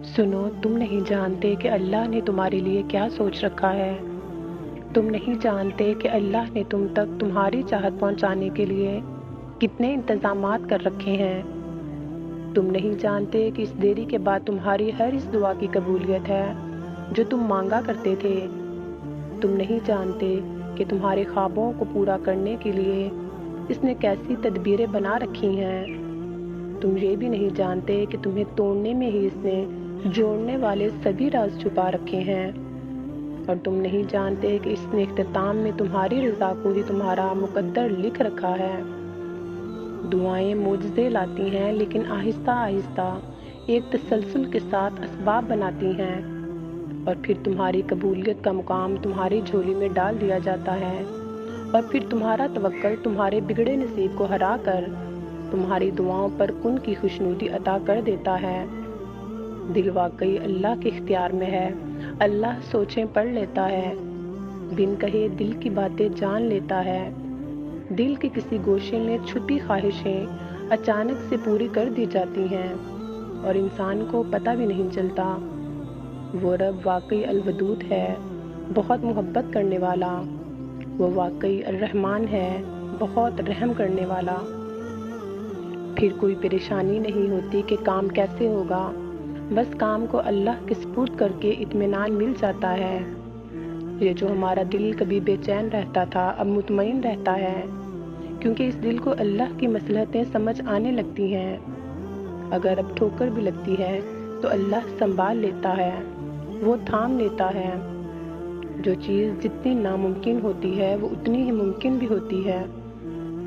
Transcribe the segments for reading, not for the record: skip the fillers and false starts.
सुनो, तुम नहीं जानते कि अल्लाह ने तुम्हारे लिए क्या सोच रखा है। तुम नहीं जानते कि अल्लाह ने तुम तक तुम्हारी चाहत पहुंचाने के लिए कितने इंतजामात कर रखे हैं। तुम नहीं जानते कि इस देरी के बाद तुम्हारी हर इस दुआ की कबूलियत है जो तुम मांगा करते थे। तुम नहीं जानते कि तुम्हारे ख्वाबों को पूरा करने के लिए इसने कैसी तदबीरें बना रखी हैं। तुम ये भी नहीं जानते कि तुम्हें तोड़ने में ही इसने जोड़ने वाले सभी राज छुपा रखे हैं। और तुम नहीं जानते कि इसने इख्तिताम में तुम्हारी रज़ा को ही तुम्हारा मुकद्दर लिख रखा है। दुआएं मोजज़े लाती हैं, लेकिन आहिस्ता आहिस्ता एक तसलसल के साथ असबाब बनाती हैं, और फिर तुम्हारी कबूलियत का मुकाम तुम्हारी झोली में डाल दिया जाता है। और फिर तुम्हारा तवक्कल तुम्हारे बिगड़े नसीब को हरा कर तुम्हारी दुआओं पर कुन की खुशनुदी अता कर देता है। दिल वाकई अल्लाह के इख्तियार में है। अल्लाह सोचें पढ़ लेता है, बिन कहे दिल की बातें जान लेता है। दिल के किसी गोशे में छुपी ख्वाहिशें अचानक से पूरी कर दी जाती हैं और इंसान को पता भी नहीं चलता। वो रब वाकई अलवदूद है, बहुत मोहब्बत करने वाला। वो वाकई अर्रहमान है, बहुत रहम करने वाला। फिर कोई परेशानी नहीं होती कि काम कैसे होगा, बस काम को अल्लाह के सुपुर्द करके इत्मीनान मिल जाता है। ये जो हमारा दिल कभी बेचैन रहता था अब मुतमईन रहता है, क्योंकि इस दिल को अल्लाह की मसलहतें समझ आने लगती हैं। अगर अब ठोकर भी लगती है तो अल्लाह संभाल लेता है, वो थाम लेता है। जो चीज़ जितनी नामुमकिन होती है वो उतनी ही मुमकिन भी होती है,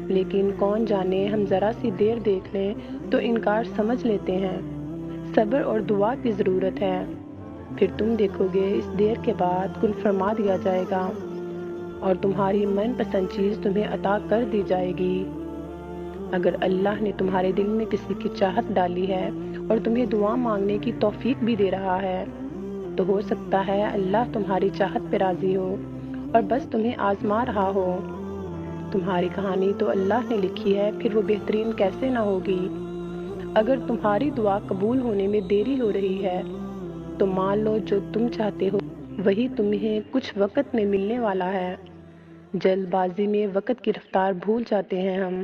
लेकिन कौन जाने हम ज़रा सी देर देख लें तो इनकार समझ लेते हैं। सब्र और दुआ की ज़रूरत है, फिर तुम देखोगे इस देर के बाद कुल फरमा दिया जाएगा और तुम्हारी मनपसंद चीज़ तुम्हें अता कर दी जाएगी। अगर अल्लाह ने तुम्हारे दिल में किसी की चाहत डाली है और तुम्हें दुआ मांगने की तौफीक भी दे रहा है, तो हो सकता है अल्लाह तुम्हारी चाहत पे राज़ी हो और बस तुम्हें आजमा रहा हो। तुम्हारी कहानी तो अल्लाह ने लिखी है, फिर वो बेहतरीन कैसे ना होगी। अगर तुम्हारी दुआ कबूल होने में देरी हो रही है तो मान लो जो तुम चाहते हो वही तुम्हें कुछ वक्त में मिलने वाला है। जल्दबाजी में वक्त की रफ्तार भूल जाते हैं हम।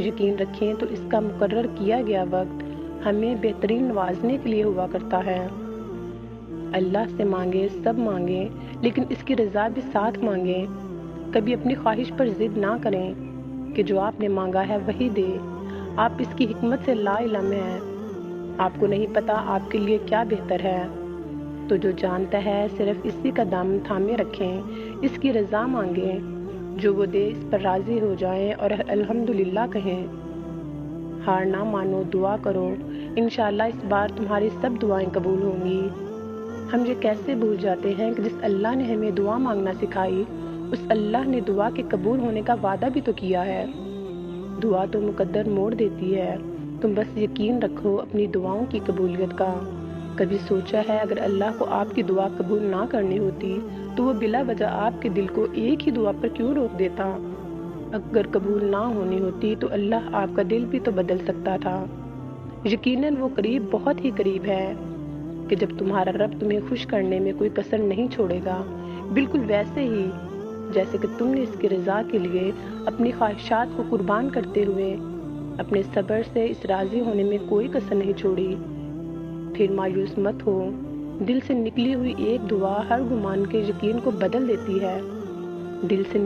यकीन रखें तो इसका मुकर्रर किया गया वक्त हमें बेहतरीन नवाजने के लिए हुआ करता है। अल्लाह से मांगे सब मांगे, लेकिन इसकी रज़ा भी साथ मांगे। कभी अपनी ख्वाहिश पर जिद ना करें कि जो आपने मांगा है वही दे। आप इसकी हिकमत से लाइलम हैं। आपको नहीं पता आपके लिए क्या बेहतर है। तो जो जानता है सिर्फ इसी का दामन थामे रखें, इसकी रज़ा मांगें। जो वो दे इस पर राज़ी हो जाएं और अल्हम्दुलिल्लाह कहें। हार ना मानो, दुआ करो, इंशाअल्लाह इस बार तुम्हारी सब दुआएं कबूल होंगी। हम ये कैसे भूल जाते हैं कि जिस अल्लाह ने हमें दुआ मांगना सिखाई, उस अल्लाह ने दुआ के कबूल होने का वादा भी तो किया है। दुआ तो मुकद्दर मोड़ देती है। तुम बस यकीन रखो अपनी दुआओं की कबूलियत का। कभी सोचा है अगर अल्लाह को आपकी दुआ कबूल ना करनी होती तो वो बिला वजह आपके दिल को एक ही दुआ पर क्यों रोक देता। अगर कबूल ना होनी होती तो अल्लाह आपका दिल भी तो बदल सकता था। यकीनन वो करीब, बहुत ही करीब है कि जब तुम्हारा रब तुम्हें खुश करने में कोई कसर नहीं छोड़ेगा, बिल्कुल वैसे ही जैसे कि तुमने इसकी रज़ा के लिए अपनी ख्वाहिशात को कुर्बान करते हुए अपने सब्र से इस राज़ी होने में कोई कसर नहीं छोड़ी। फिर मायूस मत हो, दिल से निकली हुई एक दुआ हर गुमान के यकीन को बदल देती है। दिल से